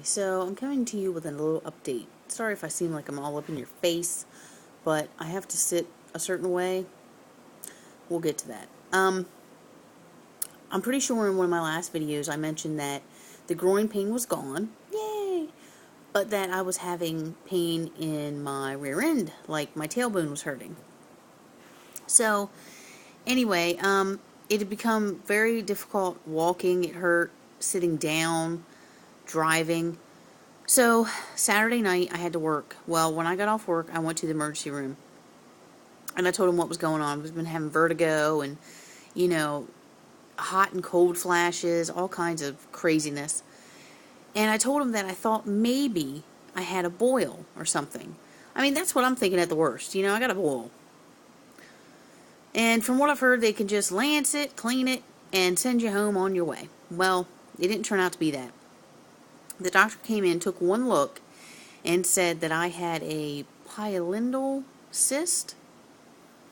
So I'm coming to you with a little update. Sorry if I seem like I'm all up in your face, but I have to sit a certain way. We'll get to that. I'm pretty sure in one of my last videos I mentioned that the groin pain was gone. Yay! But that I was having pain in my rear end, like my tailbone was hurting. So, anyway, it had become very difficult walking. It hurt sitting down, driving. So, Saturday night, I had to work. Well, when I got off work, I went to the emergency room. And I told them what was going on. I've been having vertigo and, hot and cold flashes, all kinds of craziness. And I told them that I thought maybe I had a boil or something. I mean, that's what I'm thinking at the worst. I got a boil. And from what I've heard, they can just lance it, clean it, and send you home on your way. Well, it didn't turn out to be that. The doctor came in, took one look, and said that I had a pilonidal cyst.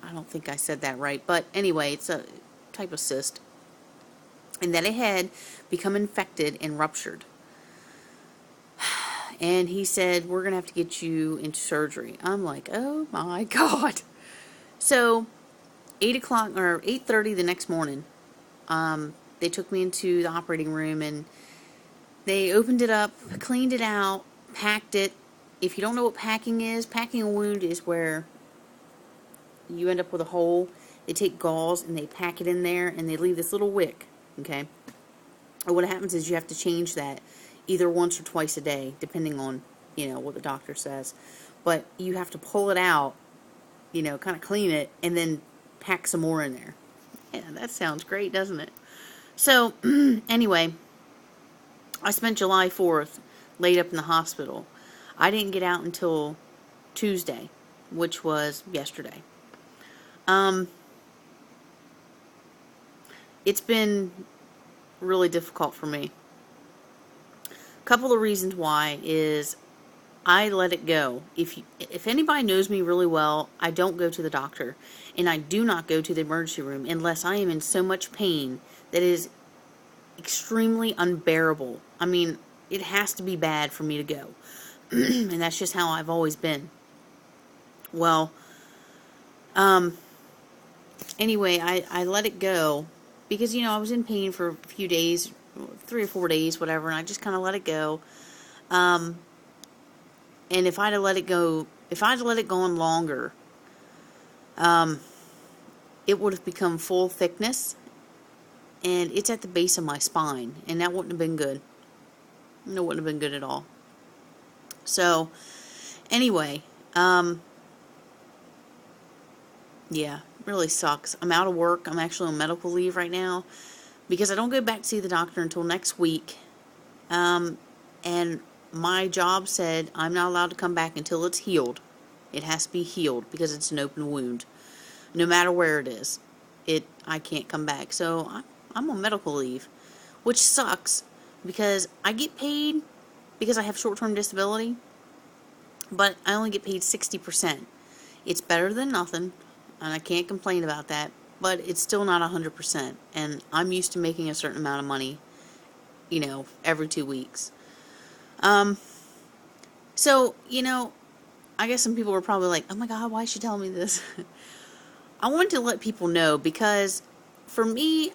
I don't think I said that right, but anyway, it's a type of cyst. And that it had become infected and ruptured. And he said, we're going to have to get you into surgery. I'm like, oh my God. So, 8 o'clock or 8:30 the next morning, they took me into the operating room and they opened it up, cleaned it out, packed it. If you don't know what packing a wound is where you end up with a hole. They take gauze and they pack it in there and they leave this little wick, okay? And what happens is you have to change that either once or twice a day, depending on, what the doctor says. But you have to pull it out, kind of clean it, and then pack some more in there. Yeah, that sounds great, doesn't it? So, anyway, I spent July 4th laid up in the hospital. I didn't get out until Tuesday, which was yesterday. It's been really difficult for me. A couple of reasons why is I let it go. If anybody knows me really well, I don't go to the doctor, and I do not go to the emergency room unless I am in so much pain that is extremely unbearable. I mean, it has to be bad for me to go. And that's just how I've always been. Well, anyway, I let it go because, I was in pain for a few days, 3 or 4 days, whatever, and I just kind of let it go. And if I'd have let it go on longer, it would have become full thickness, and it's at the base of my spine, and that wouldn't have been good. It wouldn't have been good at all. So, anyway, yeah, really sucks. I'm out of work. I'm actually on medical leave right now because I don't go back to see the doctor until next week. And my job said I'm not allowed to come back until it's healed. It has to be healed because it's an open wound. No matter where it is, I can't come back. So I'm on medical leave, which sucks because I get paid because I have short-term disability, but I only get paid 60%. It's better than nothing, and I can't complain about that, but it's still not 100%, and I'm used to making a certain amount of money, every 2 weeks. So, I guess some people were probably like, oh my God, why is she telling me this? I wanted to let people know because for me,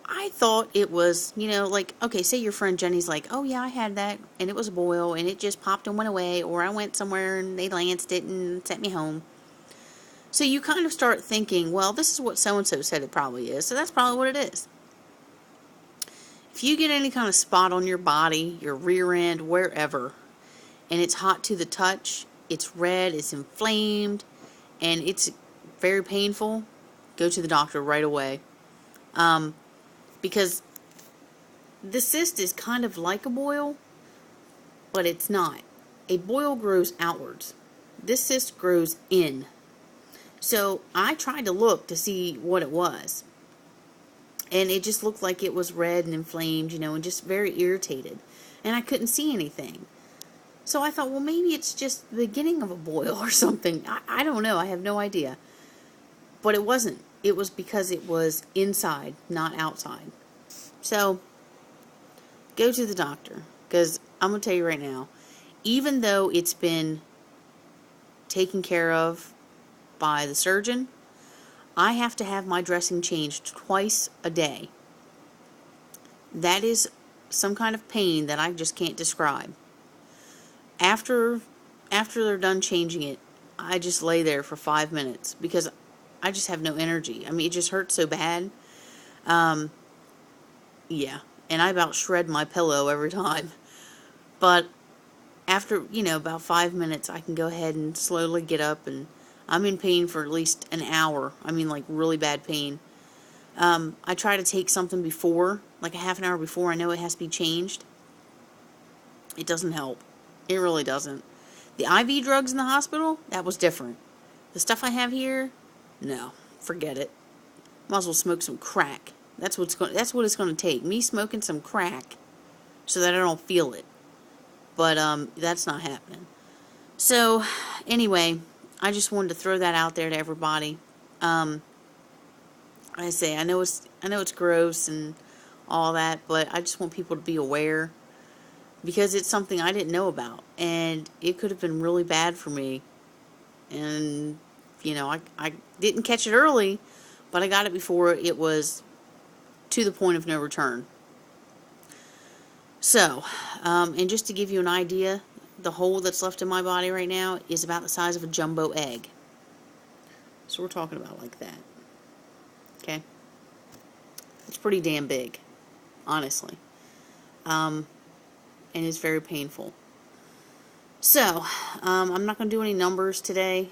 I thought it was, okay, say your friend Jenny's like, oh yeah, I had that, and it was a boil, and it just popped and went away, or I went somewhere and they lanced it and sent me home. So you kind of start thinking, well, this is what so-and-so said it probably is, so that's probably what it is. If you get any kind of spot on your body, your rear end, wherever, and it's hot to the touch, it's red, it's inflamed, and it's very painful, go to the doctor right away. Because the cyst is kind of like a boil, but it's not. A boil grows outwards. This cyst grows in. So I tried to look to see what it was. And it just looked like it was red and inflamed, and just very irritated. And I couldn't see anything. So I thought, well, maybe it's just the beginning of a boil or something. I don't know. I have no idea. But it wasn't. It was because it was inside, not outside. So, go to the doctor. Because I'm going to tell you right now, even though it's been taken care of by the surgeon, I have to have my dressing changed twice a day. That is some kind of pain that I just can't describe. After they're done changing it, I just lay there for 5 minutes because I just have no energy. I mean, it just hurts so bad. Yeah, and I about shred my pillow every time. But after, about 5 minutes, I can go ahead and slowly get up, and I'm in pain for at least an hour. I mean, like, really bad pain. I try to take something before, like a half an hour before I know it has to be changed. It doesn't help. It really doesn't. The IV drugs in the hospital, that was different. The stuff I have here, no, forget it. Might as well smoke some crack. That's what it's going to take. Me smoking some crack so that I don't feel it. But that's not happening. So anyway, I just wanted to throw that out there to everybody. I know it's gross and all that, but I just want people to be aware because it's something I didn't know about, and it could have been really bad for me. And I didn't catch it early, but I got it before it was to the point of no return. So, and just to give you an idea, the hole that's left in my body right now is about the size of a jumbo egg. So we're talking about like that. Okay? It's pretty damn big, honestly. And it's very painful. So, I'm not going to do any numbers today.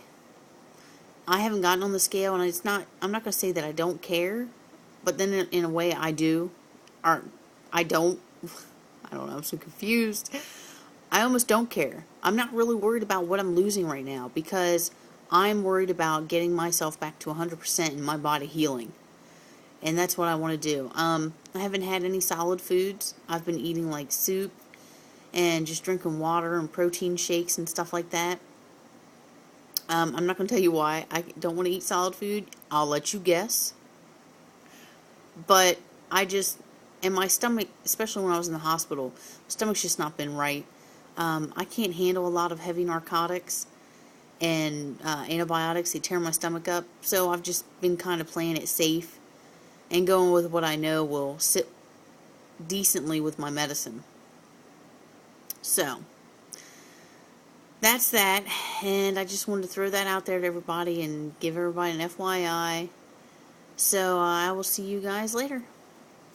I haven't gotten on the scale, and I'm not going to say that I don't care, but then in a way I do, or I don't. I don't know, I'm so confused. I almost don't care. I'm not really worried about what I'm losing right now because I'm worried about getting myself back to 100% and my body healing. And that's what I want to do. I haven't had any solid foods. I've been eating like soup and just drinking water and protein shakes and stuff like that. I'm not going to tell you why I don't want to eat solid food. I'll let you guess. But and my stomach, especially when I was in the hospital, my stomach's just not been right. I can't handle a lot of heavy narcotics and antibiotics. They tear my stomach up. So I've just been kind of playing it safe and going with what I know will sit decently with my medicine. So that's that, and I just wanted to throw that out there to everybody and give everybody an FYI. So I will see you guys later.